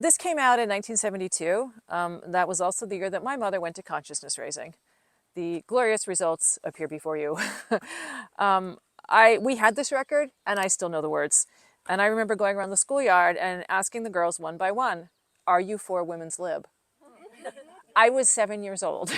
This came out in 1972. That was also the year that my mother went to consciousness raising. The glorious results appear before you. We had this record, and I still know the words. And I remember going around the schoolyard and asking the girls one by one, "Are you for women's lib?" I was 7 years old.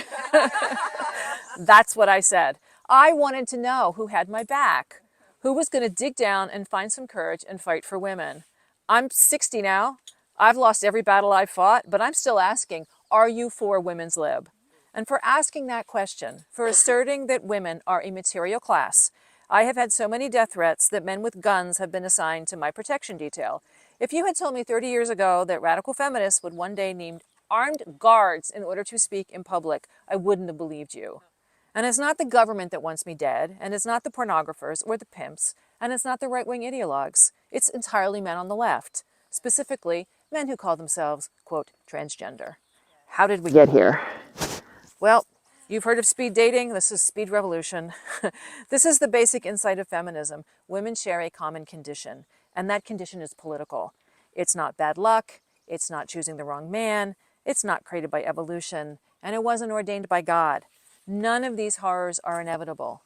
That's what I said. I wanted to know who had my back, who was going to dig down and find some courage and fight for women. I'm 60 now. I've lost every battle I've fought, but I'm still asking, are you for women's lib? And for asking that question, for asserting that women are a material class, I have had so many death threats that men with guns have been assigned to my protection detail. If you had told me 30 years ago that radical feminists would one day need armed guards in order to speak in public, I wouldn't have believed you. And it's not the government that wants me dead, and it's not the pornographers or the pimps, and it's not the right-wing ideologues. It's entirely men on the left, specifically men who call themselves, quote, transgender. How did we get here? Well, you've heard of speed dating. This is speed revolution. This is the basic insight of feminism. Women share a common condition, and that condition is political. It's not bad luck. It's not choosing the wrong man. It's not created by evolution, and it wasn't ordained by God. None of these horrors are inevitable,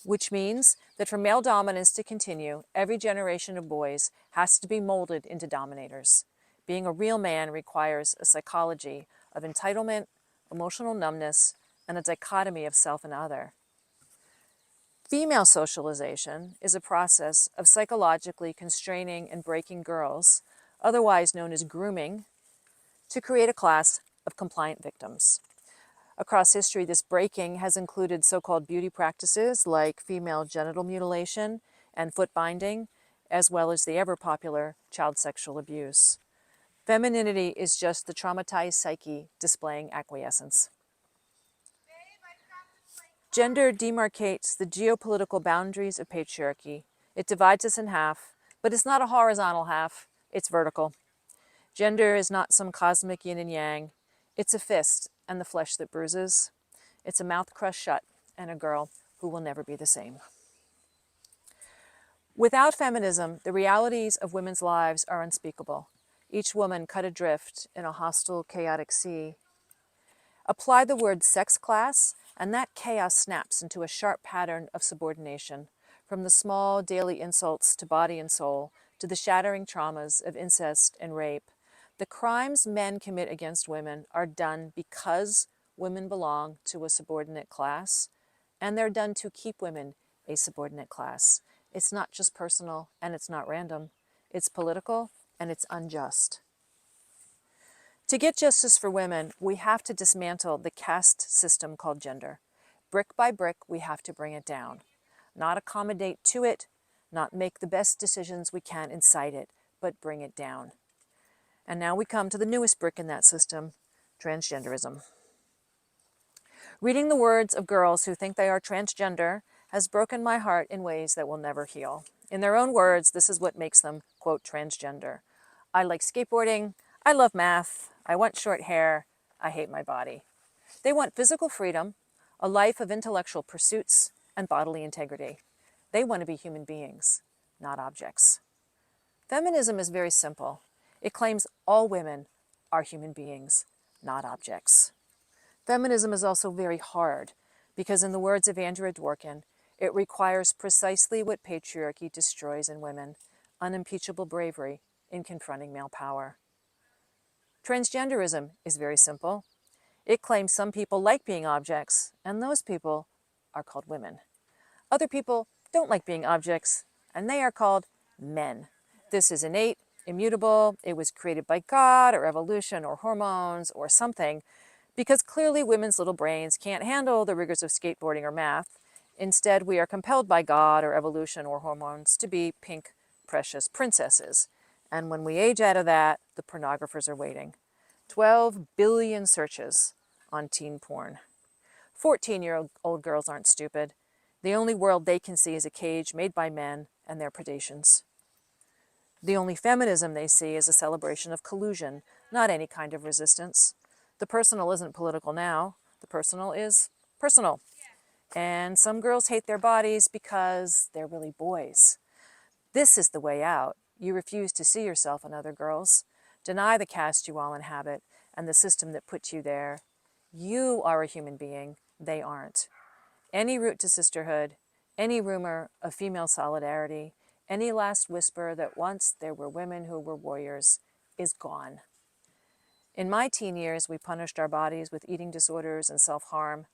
which means that for male dominance to continue, every generation of boys has to be molded into dominators. Being a real man requires a psychology of entitlement, emotional numbness, and a dichotomy of self and other. Female socialization is a process of psychologically constraining and breaking girls, otherwise known as grooming, to create a class of compliant victims. Across history, this breaking has included so-called beauty practices like female genital mutilation and foot binding, as well as the ever-popular child sexual abuse. Femininity is just the traumatized psyche displaying acquiescence. Gender demarcates the geopolitical boundaries of patriarchy. It divides us in half, but it's not a horizontal half, it's vertical. Gender is not some cosmic yin and yang. It's a fist and the flesh that bruises. It's a mouth crushed shut and a girl who will never be the same. Without feminism, the realities of women's lives are unspeakable. Each woman cut adrift in a hostile, chaotic sea. Apply the word sex class, and that chaos snaps into a sharp pattern of subordination, from the small daily insults to body and soul, to the shattering traumas of incest and rape. The crimes men commit against women are done because women belong to a subordinate class, and they're done to keep women a subordinate class. It's not just personal, and it's not random. It's political, and it's unjust. To get justice for women, we have to dismantle the caste system called gender. Brick by brick, we have to bring it down. Not accommodate to it, not make the best decisions we can inside it, but bring it down. And now we come to the newest brick in that system, transgenderism. Reading the words of girls who think they are transgender has broken my heart in ways that will never heal. In their own words, this is what makes them, quote, transgender. I like skateboarding, I love math, I want short hair, I hate my body. They want physical freedom, a life of intellectual pursuits, and bodily integrity. They want to be human beings, not objects. Feminism is very simple. It claims all women are human beings, not objects. Feminism is also very hard because, in the words of Andrea Dworkin, it requires precisely what patriarchy destroys in women, unimpeachable bravery in confronting male power. Transgenderism is very simple. It claims some people like being objects, and those people are called women. Other people don't like being objects, and they are called men. This is innate, immutable, it was created by God or evolution or hormones or something, because clearly women's little brains can't handle the rigors of skateboarding or math. Instead, we are compelled by God or evolution or hormones to be pink, precious princesses. And when we age out of that, the pornographers are waiting. 12 billion searches on teen porn. 14-year-old girls aren't stupid. The only world they can see is a cage made by men and their predations. The only feminism they see is a celebration of collusion, not any kind of resistance. The personal isn't political now. The personal is personal. And some girls hate their bodies because they're really boys. This is the way out. You refuse to see yourself in other girls, Deny the caste you all inhabit and the system that put you there. You are a human being, they aren't. Any route to sisterhood, any rumor of female solidarity, any last whisper that once there were women who were warriors is gone. In my teen years, we punished our bodies with eating disorders and self-harm.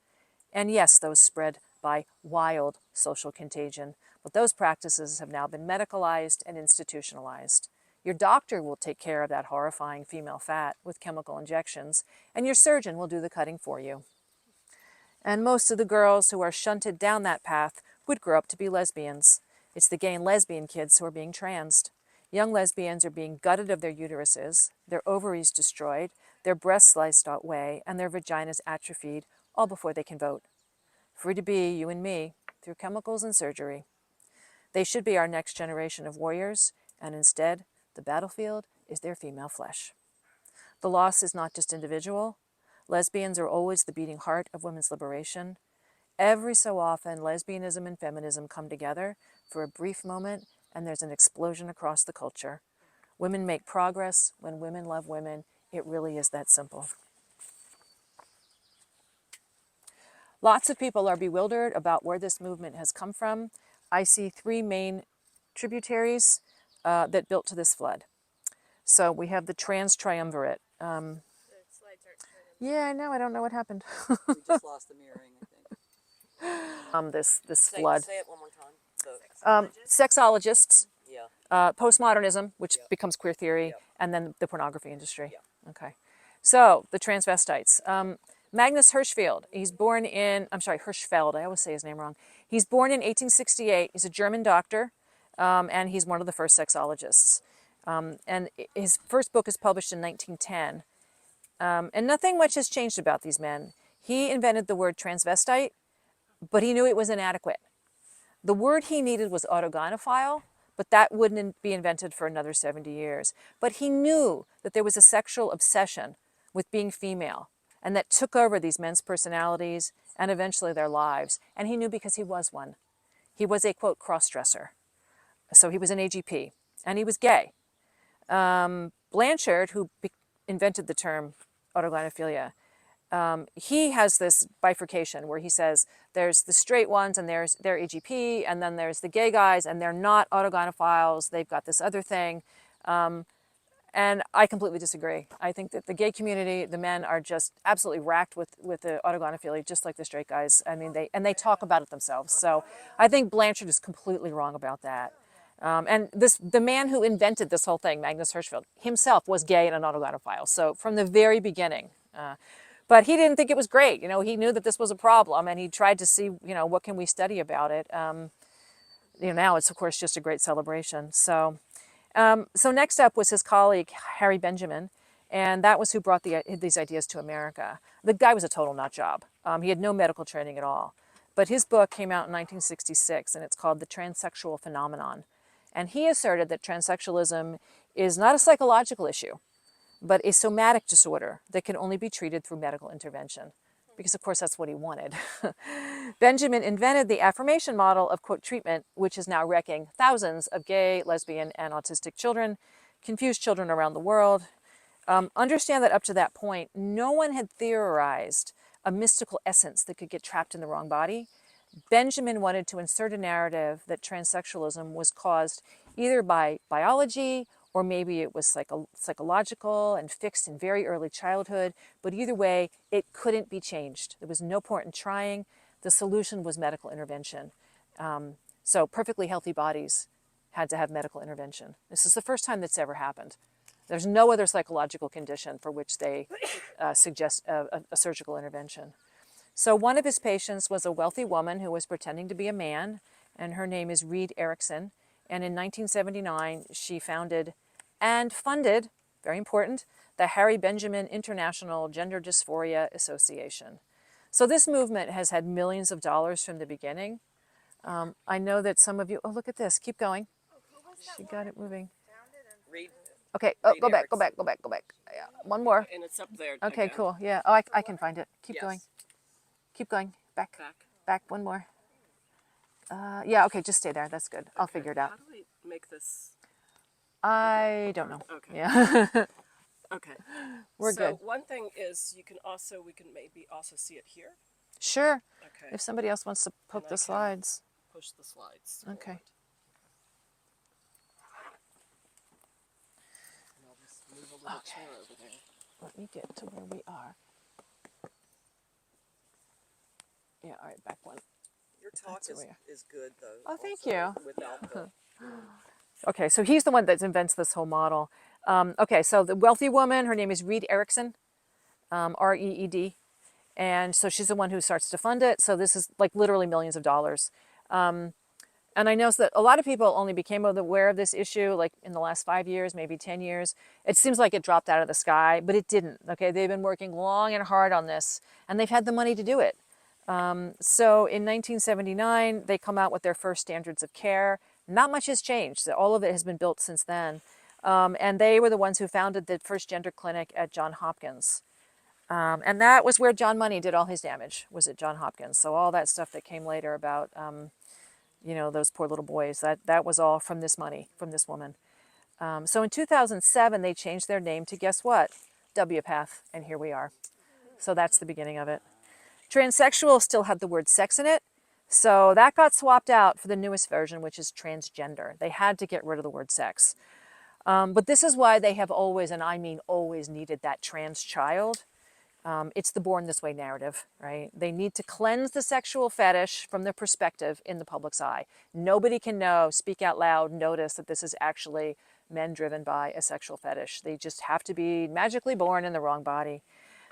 And yes, those spread by wild social contagion, but those practices have now been medicalized and institutionalized. Your doctor will take care of that horrifying female fat with chemical injections, and your surgeon will do the cutting for you. And most of the girls who are shunted down that path would grow up to be lesbians. It's the gay and lesbian kids who are being transed. Young lesbians are being gutted of their uteruses, their ovaries destroyed, their breasts sliced away, and their vaginas atrophied, all before they can vote. Free to be you and me through chemicals and surgery. They should be our next generation of warriors, and instead, the battlefield is their female flesh. The loss is not just individual. Lesbians are always the beating heart of women's liberation. Every so often, lesbianism and feminism come together for a brief moment, and there's an explosion across the culture. Women make progress when women love women. It really is that simple. Lots of people are bewildered about where this movement has come from. I see three main tributaries that built to this flood. So we have the trans triumvirate. Yeah, I know. I don't know what happened. We just lost the mirroring, I think. This flood. Say it one more time. Sexologists, Yeah. postmodernism, which Yep. becomes queer theory, Yep. and then the pornography industry. Yep. Okay. So the transvestites. Magnus Hirschfeld, he's born in, I'm sorry, Hirschfeld, I always say his name wrong. He's born in 1868. He's a German doctor, and he's one of the first sexologists. And his first book is published in 1910. And nothing much has changed about these men. He invented the word transvestite, but he knew it was inadequate. The word he needed was autogynephile, but that wouldn't be invented for another 70 years. But he knew that there was a sexual obsession with being female, and that took over these men's personalities and eventually their lives. And he knew because he was one. He was a, quote, cross-dresser. So he was an AGP, and he was gay. Blanchard, who invented the term autogynephilia, he has this bifurcation where he says there's the straight ones and there's their AGP, and then there's the gay guys and they're not autogynephiles, they've got this other thing. And I completely disagree. I think that the gay community, the men are just absolutely racked with the autogynephilia, just like the straight guys. I mean, they talk about it themselves. So I think Blanchard is completely wrong about that. And the man who invented this whole thing, Magnus Hirschfeld, himself was gay and an autogynephile. So from the very beginning. But he didn't think it was great. You know, he knew that this was a problem, and he tried to see, you know, what can we study about it. You know, now it's, of course, just a great celebration. So next up was his colleague, Harry Benjamin, and that was who brought these ideas to America. The guy was a total nut job. He had no medical training at all. But his book came out in 1966, and it's called The Transsexual Phenomenon. And he asserted that transsexualism is not a psychological issue, but a somatic disorder that can only be treated through medical intervention. Because, of course, that's what he wanted. Benjamin invented the affirmation model of, quote, treatment, which is now wrecking thousands of gay, lesbian, and autistic children, confused children around the world. Understand that up to that point, no one had theorized a mystical essence that could get trapped in the wrong body. Benjamin wanted to insert a narrative that transsexualism was caused either by biology or maybe it was psychological and fixed in very early childhood. But either way, it couldn't be changed. There was no point in trying. The solution was medical intervention. So perfectly healthy bodies had to have medical intervention. This is the first time that's ever happened. There's no other psychological condition for which they suggest a surgical intervention. So one of his patients was a wealthy woman who was pretending to be a man, and her name is Reed Erickson. And in 1979, she founded and funded, very important, the Harry Benjamin International Gender Dysphoria Association. So this movement has had millions of dollars from the beginning. I know that some of you, oh, look at this, keep going. She got it moving. Read. Okay, oh, go back. Yeah, one more. And it's up there. Okay, again. cool, yeah, oh, I can find it. Keep going. Keep going, back, one more. Yeah, okay, just stay there, that's good. I'll figure it out. How do we make this? I don't know. Okay. Yeah. Okay. We're So good. one thing is we can maybe also see it here. Sure. Okay. If somebody else wants to poke And I the can slides. push the slides Okay. forward. And I'll just move a little chair over there. Let me get to where we are. Yeah, all right, back one. Your talk That's where we are. is good though. Oh, thank also, you. Without the Okay, so he's the one that invents this whole model. Okay, so the wealthy woman, her name is Reed Erickson, R-E-E-D. And so she's the one who starts to fund it. So this is like literally millions of dollars. And I know that a lot of people only became aware of this issue like in the last 5 years, maybe 10 years. It seems like it dropped out of the sky, but it didn't. Okay, they've been working long and hard on this, and they've had the money to do it. So in 1979, they come out with their first standards of care. Not much has changed. All of it has been built since then. And they were the ones who founded the first gender clinic at Johns Hopkins. And that was where John Money did all his damage, was at Johns Hopkins. So all that stuff that came later about, you know, those poor little boys, that was all from this money, from this woman. So in 2007, they changed their name to, guess what? WPATH, and here we are. So that's the beginning of it. Transsexual still had the word sex in it, so that got swapped out for the newest version, which is transgender. They had to get rid of the word sex. But this is why they have always, and I mean always, needed that trans child. It's the born this way narrative, right? They need to cleanse the sexual fetish from their perspective in the public's eye. Nobody can know, speak out loud, notice that this is actually men driven by a sexual fetish. They just have to be magically born in the wrong body.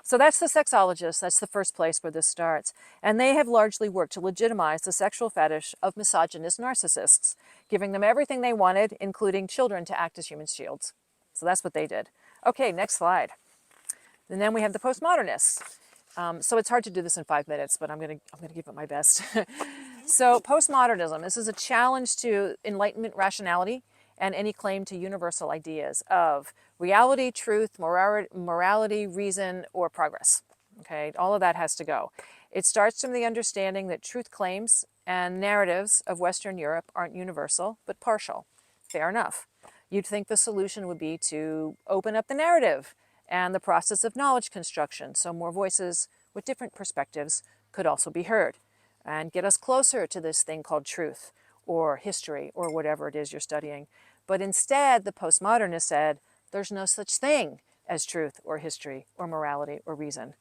So that's the sexologist. That's the first place where this starts. And they have largely worked to legitimize the sexual fetish of misogynist narcissists, giving them everything they wanted, including children to act as human shields. So that's what they did. Okay, next slide. And then we have the postmodernists. So it's hard to do this in 5 minutes, but I'm gonna give it my best. So postmodernism, this is a challenge to Enlightenment rationality and any claim to universal ideas of reality, truth, morality, reason, or progress. Okay, all of that has to go. It starts from the understanding that truth claims and narratives of Western Europe aren't universal, but partial. Fair enough. You'd think the solution would be to open up the narrative and the process of knowledge construction, so more voices with different perspectives could also be heard, and get us closer to this thing called truth or history or whatever it is you're studying. But instead, the postmodernists said, there's no such thing as truth or history or morality or reason.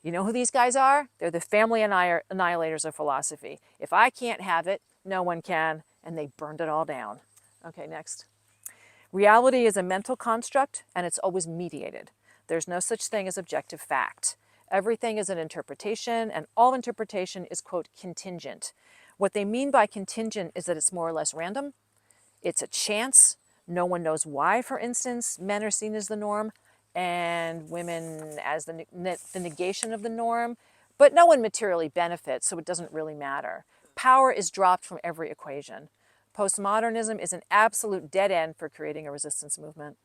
You know who these guys are? They're the family annihilators of philosophy. If I can't have it, no one can, and they burned it all down. Okay, next. Reality is a mental construct, and it's always mediated. There's no such thing as objective fact. Everything is an interpretation, and all interpretation is, quote, contingent. What they mean by contingent is that it's more or less random. It's a chance. No one knows why, for instance, men are seen as the norm and women as the negation of the norm, but no one materially benefits, so it doesn't really matter. Power is dropped from every equation. Postmodernism is an absolute dead end for creating a resistance movement.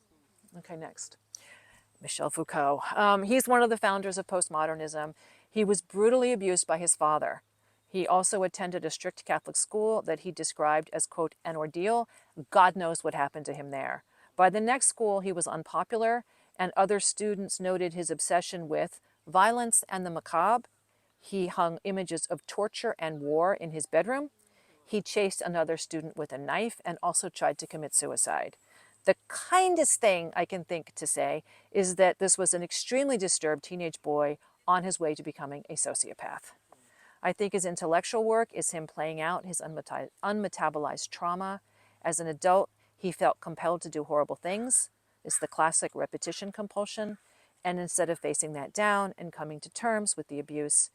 Okay, next. Michel Foucault. He's one of the founders of postmodernism. He was brutally abused by his father. He also attended a strict Catholic school that he described as, quote, an ordeal. God knows what happened to him there. By the next school, he was unpopular, and other students noted his obsession with violence and the macabre. He hung images of torture and war in his bedroom. He chased another student with a knife and also tried to commit suicide. The kindest thing I can think to say is that this was an extremely disturbed teenage boy on his way to becoming a sociopath. I think his intellectual work is him playing out his unmetabolized trauma. As an adult, he felt compelled to do horrible things. It's the classic repetition compulsion. And instead of facing that down and coming to terms with the abuse,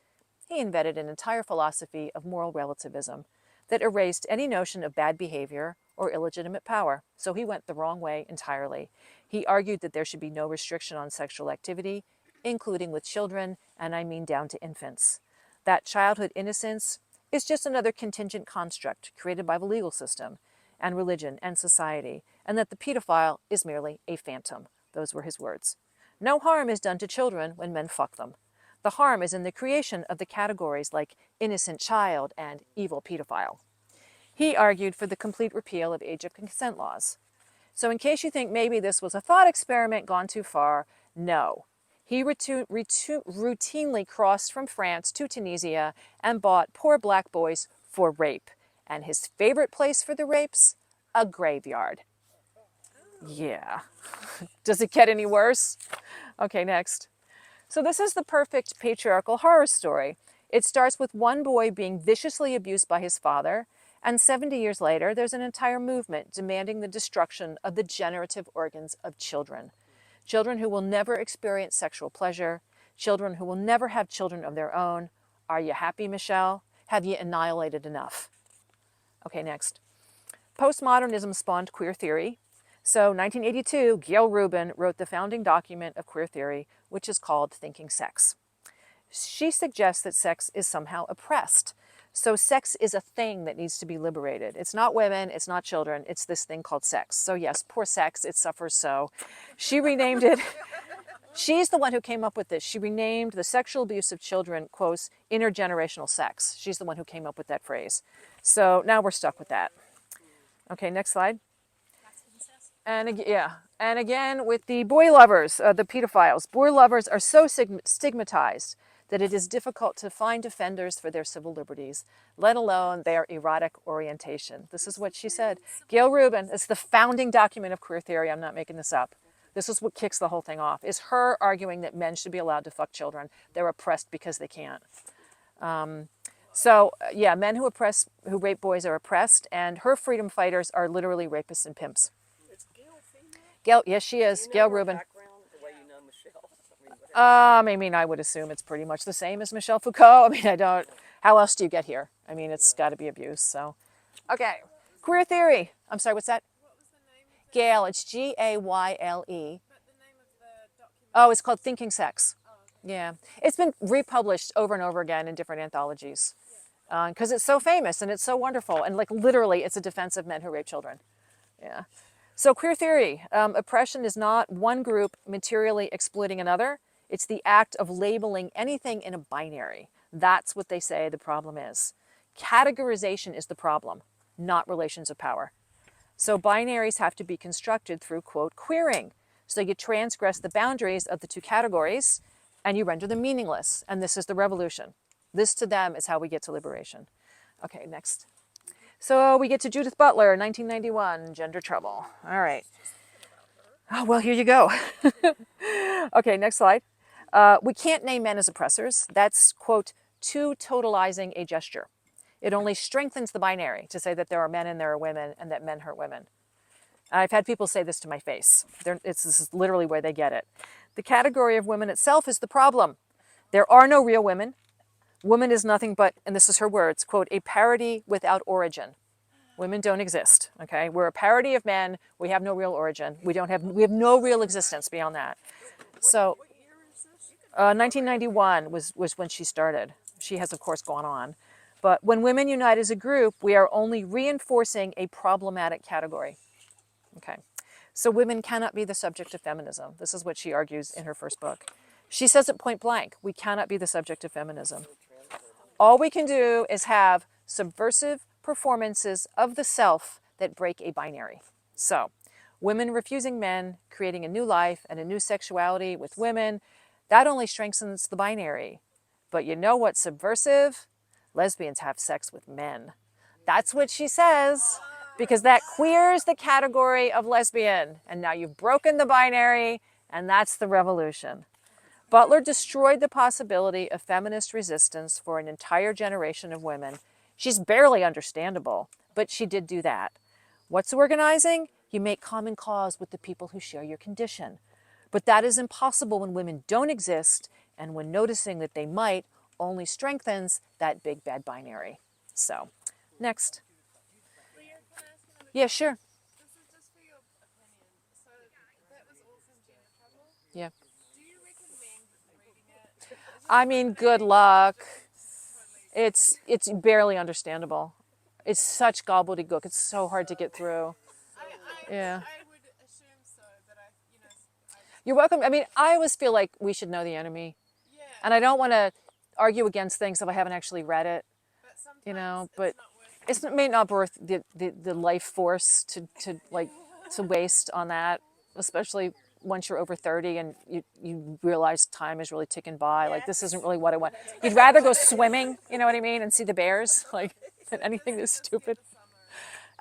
he invented an entire philosophy of moral relativism that erased any notion of bad behavior or illegitimate power. So he went the wrong way entirely. He argued that there should be no restriction on sexual activity, including with children, and I mean down to infants. That childhood innocence is just another contingent construct created by the legal system and religion and society, and that the pedophile is merely a phantom. Those were his words. No harm is done to children when men fuck them. The harm is in the creation of the categories like innocent child and evil pedophile. He argued for the complete repeal of age of consent laws. So in case you think maybe this was a thought experiment gone too far, no. He routinely crossed from France to Tunisia and bought poor black boys for rape. And his favorite place for the rapes? A graveyard. Yeah. Does it get any worse? Okay, next. So this is the perfect patriarchal horror story. It starts with one boy being viciously abused by his father, and 70 years later, there's an entire movement demanding the destruction of the generative organs of children. Children who will never experience sexual pleasure, children who will never have children of their own. Are you happy, Michelle? Have you annihilated enough? Okay, next. Postmodernism spawned queer theory. So 1982, Gail Rubin wrote the founding document of queer theory, which is called Thinking Sex. She suggests that sex is somehow oppressed. So sex is a thing that needs to be liberated. It's not women, it's not children, it's this thing called sex. So yes, poor sex, it suffers so. She renamed it, she's the one who came up with this. She renamed the sexual abuse of children, quotes, intergenerational sex. She's the one who came up with that phrase. So now we're stuck with that. Okay, next slide. And again with the boy lovers, the pedophiles. Boy lovers are so stigmatized that it is difficult to find defenders for their civil liberties, let alone their erotic orientation. This is what she said. Gail Rubin, it's the founding document of queer theory. I'm not making this up. This is what kicks the whole thing off, is her arguing that men should be allowed to fuck children. They're oppressed because they can't. So yeah, men who rape boys are oppressed, and her freedom fighters are literally rapists and pimps. Is Gail female? Gail, yes, she is. Gail Rubin. Background, the way you know Michelle. I mean, I would assume it's pretty much the same as Michel Foucault. I mean, I don't. How else do you get here? I mean, it's got to be abuse. So, okay, queer theory. I'm sorry, what's that? What was the name of the, Gail. It's Gayle. but the name of the document? Oh, it's called Thinking Sex. Oh, okay. Yeah, it's been republished over and over again in different anthologies because it's so famous and it's so wonderful, and like literally, it's a defense of men who rape children. Yeah. So queer theory, oppression is not one group materially exploiting another. It's the act of labeling anything in a binary. That's what they say the problem is. Categorization is the problem, not relations of power. So binaries have to be constructed through, quote, queering. So you transgress the boundaries of the two categories and you render them meaningless. And this is the revolution. This to them is how we get to liberation. Okay, next. So we get to Judith Butler, 1991, Gender Trouble. All right. Oh, well, here you go. Okay, next slide. We can't name men as oppressors. That's, quote, too totalizing a gesture. It only strengthens the binary to say that there are men and there are women and that men hurt women. I've had people say this to my face. This is literally where they get it. The category of women itself is the problem. There are no real women. Woman is nothing but, and this is her words, quote, a parody without origin. Women don't exist, okay? We're a parody of men. We have no real origin. We have no real existence beyond that. So, 1991 was when she started. She has, of course, gone on. But when women unite as a group, we are only reinforcing a problematic category, okay? So women cannot be the subject of feminism. This is what she argues in her first book. She says it point blank. We cannot be the subject of feminism. All we can do is have subversive performances of the self that break a binary. So, women refusing men, creating a new life and a new sexuality with women, that only strengthens the binary. But you know what's subversive? Lesbians have sex with men. That's what she says, because that queers the category of lesbian. And now you've broken the binary, and that's the revolution. Butler destroyed the possibility of feminist resistance for an entire generation of women. She's barely understandable, but she did do that. What's organizing? You make common cause with the people who share your condition. But that is impossible when women don't exist, and when noticing that they might only strengthens that big bad binary. So, next. Lierre, can I ask another Yeah, sure. This is just for your opinion. So that was all from Gender Trouble. Yeah. Do you recommend reading it? I mean, good luck. It's barely understandable. It's such gobbledygook. It's so hard to get through. Yeah. I would assume so, but You're welcome. I mean, I always feel like we should know the enemy. yeah. And I don't want to argue against things if I haven't actually read it, But sometimes you know, it's but not worth it. it may not be worth the life force to like to waste on that, especially once you're over 30 and you realize time is really ticking by. Like, this isn't really what I want. You'd rather go swimming, you know what I mean, and see the bears, like, than anything this stupid.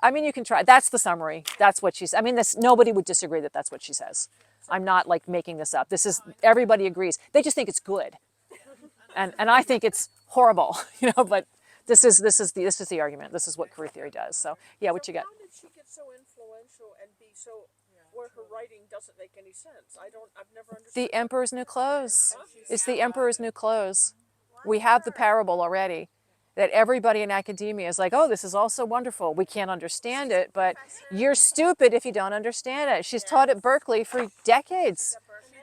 I mean, you can try. That's the summary. That's what she's. I mean, this nobody would disagree that that's what she says. I'm not like making this up. This is everybody agrees. They just think it's good, and I think it's horrible, you know. But this is the argument. This is what queer theory does. So yeah, what you got? How did she get so influential and be so where her writing doesn't make any sense? I've never understood. The Emperor's New Clothes. It's the Emperor's New Clothes. We have the parable already. That everybody in academia is like, oh, this is all so wonderful. We can't understand it, but you're stupid if you don't understand it. She's taught at Berkeley for decades.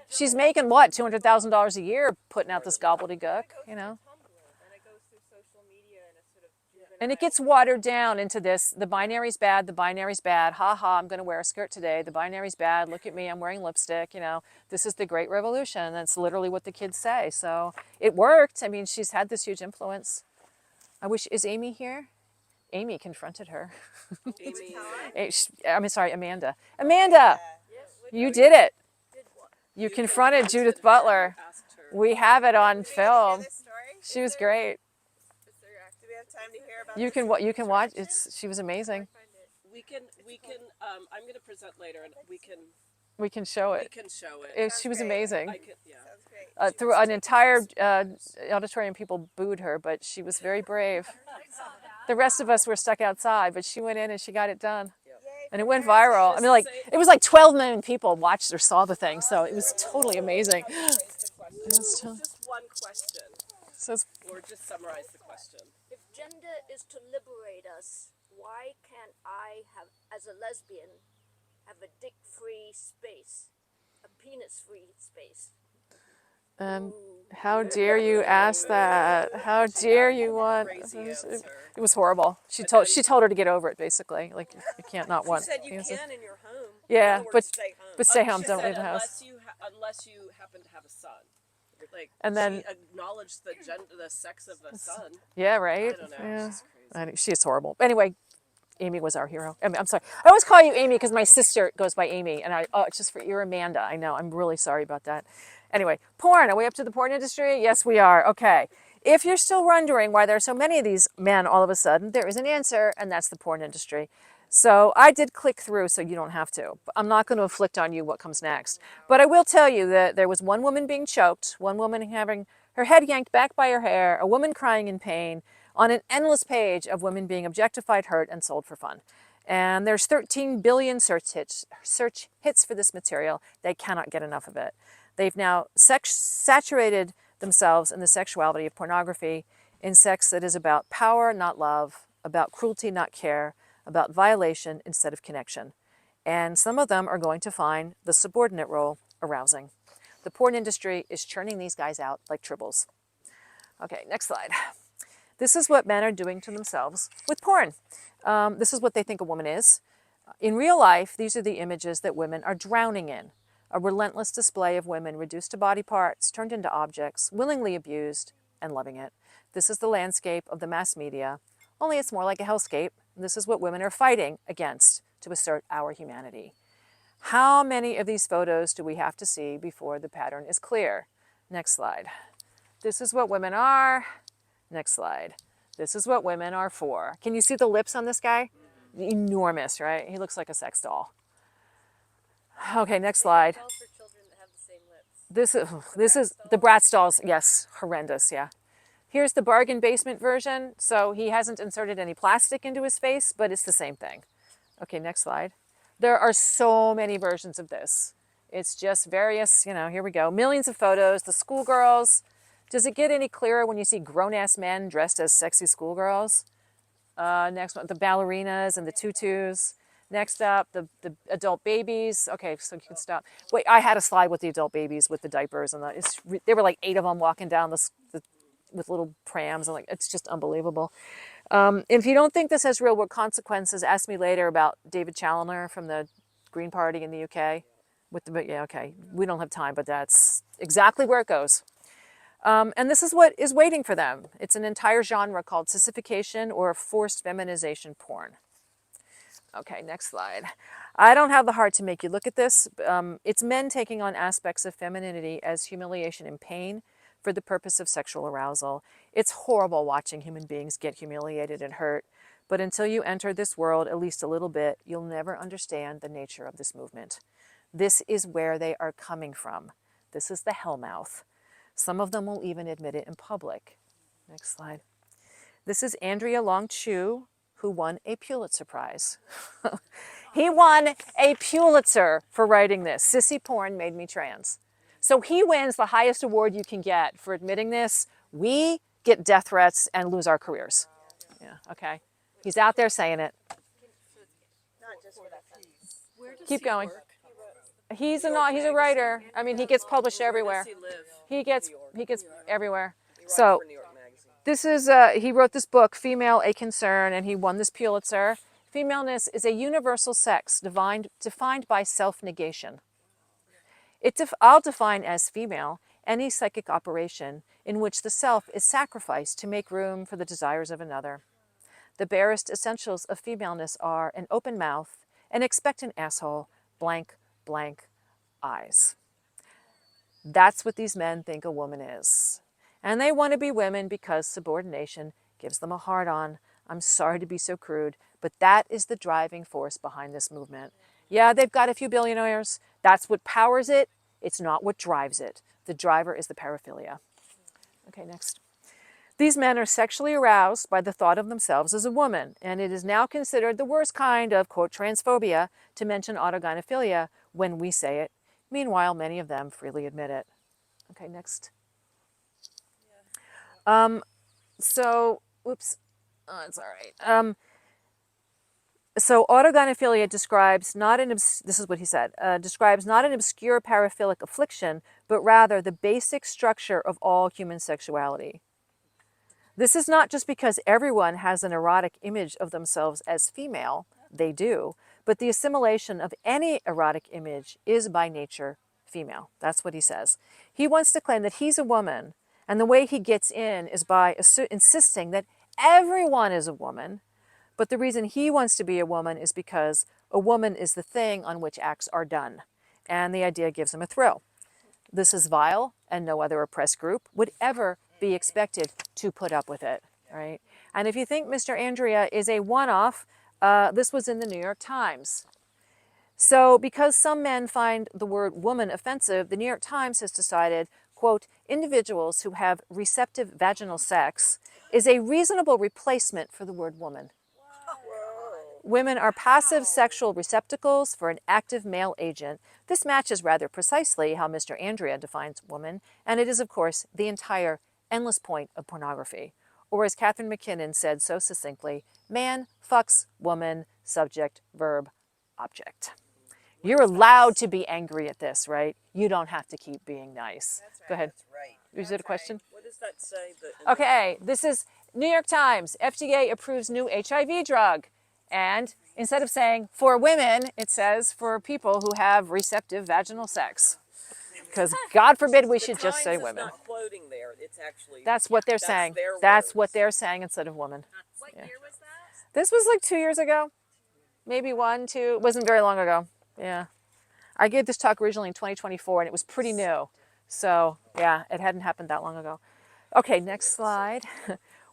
She's making what, $200,000 a year putting out this gobbledygook, you know? And it goes through social media and it's sort of juvenile. And it gets watered down into this, the binary's bad, the binary's bad. Ha ha, I'm going to wear a skirt today. The binary's bad. Look at me, I'm wearing lipstick, you know. This is the great revolution. That's literally what the kids say. So it worked. I mean, she's had this huge influence. I wish, is Amy here? Amy confronted her. I'm sorry, Amanda. Amanda, you did it. You confronted Judith Butler. We have it on film. She was great. Do we have time to hear about You can watch. She was amazing. We can. I'm going to present later, and we can show it. show it. She was amazing. I can, yeah. Sounds great. Through an entire auditorium, people booed her, but she was very brave. The rest of us were stuck outside, but she went in and she got it done. And it went viral. I mean, like, it was like 12 million people watched or saw the thing, so it was totally amazing. Just one question, So or just summarize the question. If gender is to liberate us, why can't I have, as a lesbian, have a dick-free space, a penis-free space? how dare you ask that? How dare you want? Crazy answer. It was horrible. She told her to get over it, basically. Like, you can't not want. She said you can in your home. Yeah, In other words, stay home. but stay home. She Don't said leave the house. unless you happen to have a son. Like, And then- she acknowledged the sex of a son. Yeah, right. I don't know. Yeah. It's just crazy. She's horrible. Anyway, Amy was our hero. I'm sorry. I always call you Amy because my sister goes by Amy, and it's just for you're Amanda. I know. I'm really sorry about that. Anyway, porn. Are we up to the porn industry? Yes, we are. Okay. If you're still wondering why there are so many of these men all of a sudden, there is an answer, and that's the porn industry. So I did click through, so you don't have to. I'm not going to inflict on you what comes next. But I will tell you that there was one woman being choked, one woman having her head yanked back by her hair, a woman crying in pain, on an endless page of women being objectified, hurt, and sold for fun. And there's 13 billion search hits for this material. They cannot get enough of it. They've now saturated themselves in the sexuality of pornography, in sex that is about power, not love, about cruelty, not care, about violation instead of connection. And some of them are going to find the subordinate role arousing. The porn industry is churning these guys out like tribbles. Okay, next slide. This is what men are doing to themselves with porn. This is what they think a woman is. In real life, these are the images that women are drowning in. A relentless display of women reduced to body parts, turned into objects, willingly abused, and loving it. This is the landscape of the mass media, only it's more like a hellscape. This is what women are fighting against to assert our humanity. How many of these photos do we have to see before the pattern is clear? Next slide. This is what women are. Next slide. This is what women are for. Can you see the lips on this guy? Enormous, right? He looks like a sex doll. Okay, next slide. Dolls for children that have the same lips. This is the Bratz dolls. Yes, horrendous. Yeah. Here's the bargain basement version. So he hasn't inserted any plastic into his face, but it's the same thing. Okay, next slide. There are so many versions of this. It's just various, here we go. Millions of photos. The schoolgirls. Does it get any clearer when you see grown-ass men dressed as sexy schoolgirls? Next one, the ballerinas and the tutus. Next up, the adult babies. Okay, so you can stop. Wait, I had a slide with the adult babies with the diapers, and there were like 8 of them walking down with little prams, and it's just unbelievable. If you don't think this has real world consequences, ask me later about David Challoner from the Green Party in the UK. Okay, we don't have time, but that's exactly where it goes. And this is what is waiting for them. It's an entire genre called sissification or forced feminization porn. Okay, next slide. I don't have the heart to make you look at this. It's men taking on aspects of femininity as humiliation and pain for the purpose of sexual arousal. It's horrible watching human beings get humiliated and hurt, but until you enter this world at least a little bit, you'll never understand the nature of this movement. This is where they are coming from. This is the hellmouth. Some of them will even admit it in public. Next slide. This is Andrea Long Chu, who won a Pulitzer Prize. He won a Pulitzer for writing this. Sissy Porn Made Me Trans. So he wins the highest award you can get for admitting this. We get death threats and lose our careers. Yeah, okay. He's out there saying it. Keep going. He's a writer. I mean, he gets published everywhere. He gets everywhere. So this is he wrote this book, Female: A Concern, and he won this Pulitzer. Femaleness is a universal sex defined by self-negation. I'll define as female any psychic operation in which the self is sacrificed to make room for the desires of another. The barest essentials of femaleness are an open mouth, an expectant asshole, blank, blank eyes. That's what these men think a woman is. And they want to be women because subordination gives them a hard-on. I'm sorry to be so crude, but that is the driving force behind this movement. Yeah, they've got a few billionaires. That's what powers it. It's not what drives it. The driver is the paraphilia. Okay, next. These men are sexually aroused by the thought of themselves as a woman, and it is now considered the worst kind of, quote, transphobia to mention autogynephilia when we say it. Meanwhile, many of them freely admit it. Okay, next. It's all right. So autogynephilia describes not an, this is what he said, describes not an obscure paraphilic affliction, but rather the basic structure of all human sexuality. This is not just because everyone has an erotic image of themselves as female, they do, but the assimilation of any erotic image is by nature female. That's what he says. He wants to claim that he's a woman, and the way he gets in is by insisting that everyone is a woman, but the reason he wants to be a woman is because a woman is the thing on which acts are done, and the idea gives him a thrill. This is vile, and no other oppressed group would ever be expected to put up with it, right? And if you think Mr. Andrea is a one-off, this was in the New York Times. So because some men find the word woman offensive, the New York Times has decided, quote, individuals who have receptive vaginal sex is a reasonable replacement for the word woman. Women are passive sexual receptacles for an active male agent. This matches rather precisely how Mr. Andrea defines woman, and it is, of course, the entire endless point of pornography. Or as Catherine McKinnon said so succinctly, man fucks woman, subject, verb, object. You're allowed to be angry at this, right? You don't have to keep being nice. That's right. Go ahead. That's right. Is it a question? What does that say? Okay, this is New York Times. FDA approves new HIV drug. And instead of saying for women, it says for people who have receptive vaginal sex. Because God forbid we should just say women. It's not quoting there. It's actually. That's what they're saying. That's what they're saying instead of woman. What year was that? This was like 2 years ago. Maybe 1, 2. It wasn't very long ago. Yeah. I gave this talk originally in 2024 and it was pretty new. So yeah, it hadn't happened that long ago. Okay, next slide.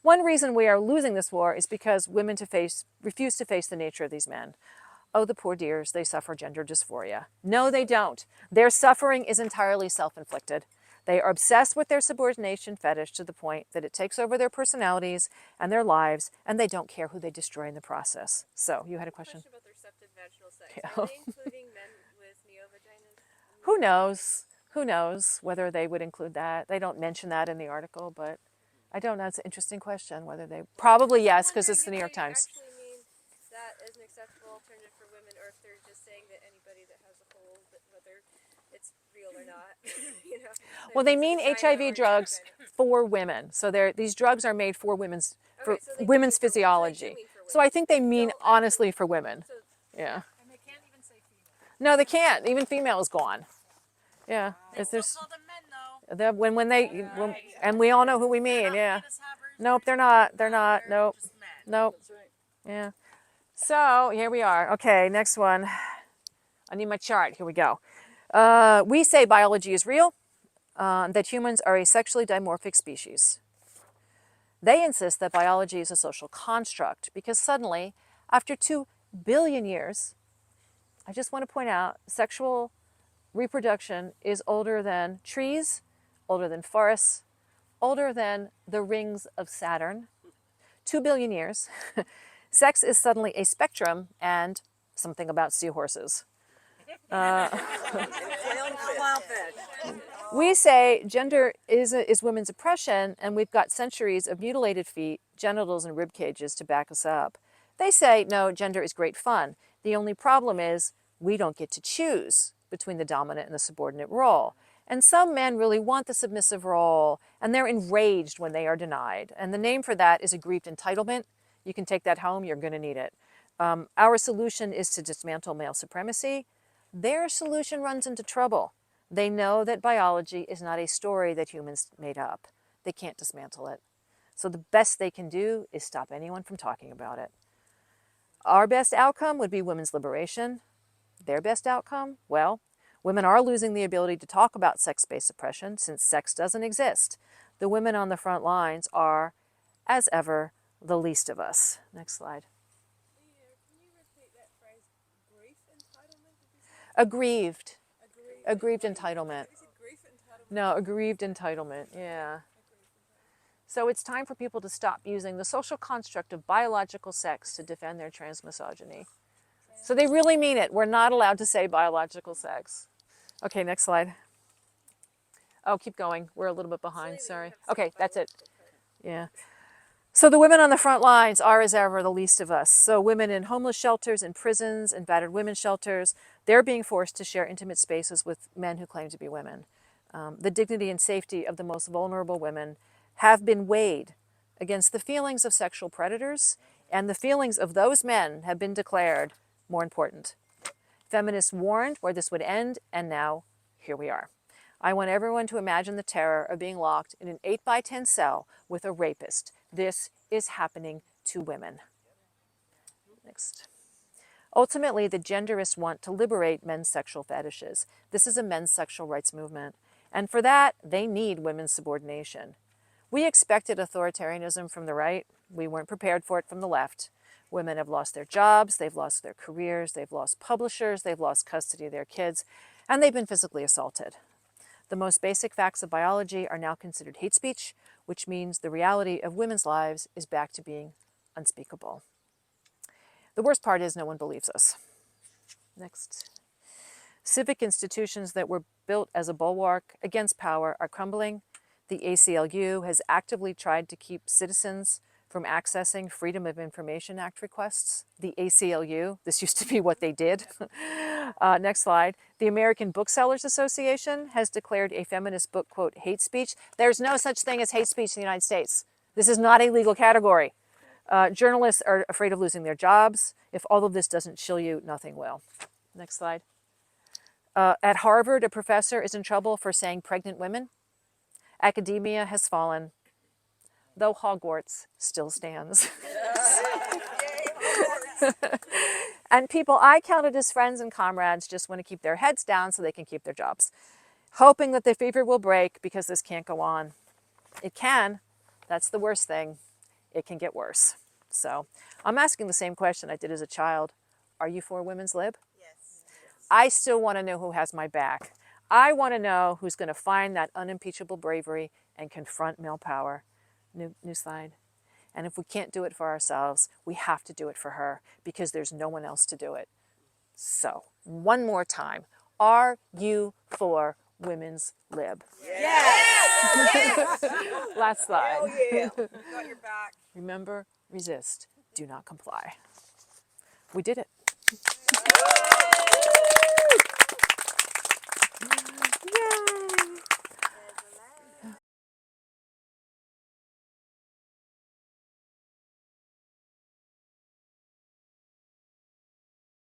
One reason we are losing this war is because women refuse to face the nature of these men. Oh, the poor dears, they suffer gender dysphoria. No, they don't. Their suffering is entirely self-inflicted. They are obsessed with their subordination fetish to the point that it takes over their personalities and their lives, and they don't care who they destroy in the process. So, you had a question? About the receptive vaginal sex. Yeah. Are they including men with neovaginas? Who knows? Who knows whether they would include that? They don't mention that in the article, but I don't know. It's an interesting question whether they... Probably yes, because it's the New York Times. Actually mean that as an acceptable alternative for women, or if they're just saying that anybody that has a hole, whether it's real or not, you know. Well, they mean HIV drugs for women. So these drugs are made for women's physiology. So I think they mean honestly for women. Yeah. And they can't even say female. No, they can't. Even female is gone. Yeah. There's Call them men though. and we all know who we mean. Yeah. Nope, they're not. They're not. Nope. Nope. Yeah. So here we are. Okay, next one. I need my chart. Here we go. We say biology is real, that humans are a sexually dimorphic species. They insist that biology is a social construct because suddenly, after 2 billion years, I just want to point out, sexual reproduction is older than trees, older than forests, older than the rings of Saturn. 2 billion years. Sex is suddenly a spectrum and something about seahorses. We say gender is women's oppression, and we've got centuries of mutilated feet, genitals, and rib cages to back us up. They say, no, gender is great fun. The only problem is we don't get to choose between the dominant and the subordinate role. And some men really want the submissive role, and they're enraged when they are denied. And the name for that is aggrieved entitlement. You can take that home, you're going to need it. Our solution is to dismantle male supremacy. Their solution runs into trouble. They know that biology is not a story that humans made up. They can't dismantle it. So the best they can do is stop anyone from talking about it. Our best outcome would be women's liberation. Their best outcome? Well, women are losing the ability to talk about sex-based oppression since sex doesn't exist. The women on the front lines are, as ever, the least of us. Next slide. Lierre, can you repeat that phrase? Grief entitlement? Did you say? Aggrieved. Aggrieved Wait, entitlement. you said grief entitlement? No, aggrieved entitlement, yeah. So it's time for people to stop using the social construct of biological sex to defend their transmisogyny. So they really mean it. We're not allowed to say biological sex. Okay, next slide. Oh, keep going. We're a little bit behind, sorry. Okay, that's it. Yeah. So the women on the front lines are, as ever, the least of us. So women in homeless shelters, in prisons, in battered women's shelters, they're being forced to share intimate spaces with men who claim to be women. The dignity and safety of the most vulnerable women have been weighed against the feelings of sexual predators, and the feelings of those men have been declared more important. Feminists warned where this would end, and now here we are. I want everyone to imagine the terror of being locked in an 8x10 cell with a rapist. This is happening to women. Next. Ultimately, the genderists want to liberate men's sexual fetishes. This is a men's sexual rights movement. And for that, they need women's subordination. We expected authoritarianism from the right. We weren't prepared for it from the left. Women have lost their jobs, they've lost their careers, they've lost publishers, they've lost custody of their kids, and they've been physically assaulted. The most basic facts of biology are now considered hate speech, which means the reality of women's lives is back to being unspeakable. The worst part is no one believes us. Next. Civic institutions that were built as a bulwark against power are crumbling. The ACLU has actively tried to keep citizens from accessing Freedom of Information Act requests. The ACLU, this used to be what they did. Next slide. The American Booksellers Association has declared a feminist book, quote, hate speech. There's no such thing as hate speech in the United States. This is not a legal category. Journalists are afraid of losing their jobs. If all of this doesn't chill you, nothing will. Next slide. At Harvard, a professor is in trouble for saying pregnant women. Academia has fallen, though Hogwarts still stands. And people I counted as friends and comrades just want to keep their heads down so they can keep their jobs, hoping that the fever will break because this can't go on. It can. That's the worst thing. It can get worse. So I'm asking the same question I did as a child. Are you for women's lib? Yes. I still want to know who has my back. I want to know who's going to find that unimpeachable bravery and confront male power. New slide. And if we can't do it for ourselves, we have to do it for her because there's no one else to do it. So, one more time. Are you for women's lib? Yes! Last slide. Hell yeah. Got your back. Remember, resist, do not comply. We did it.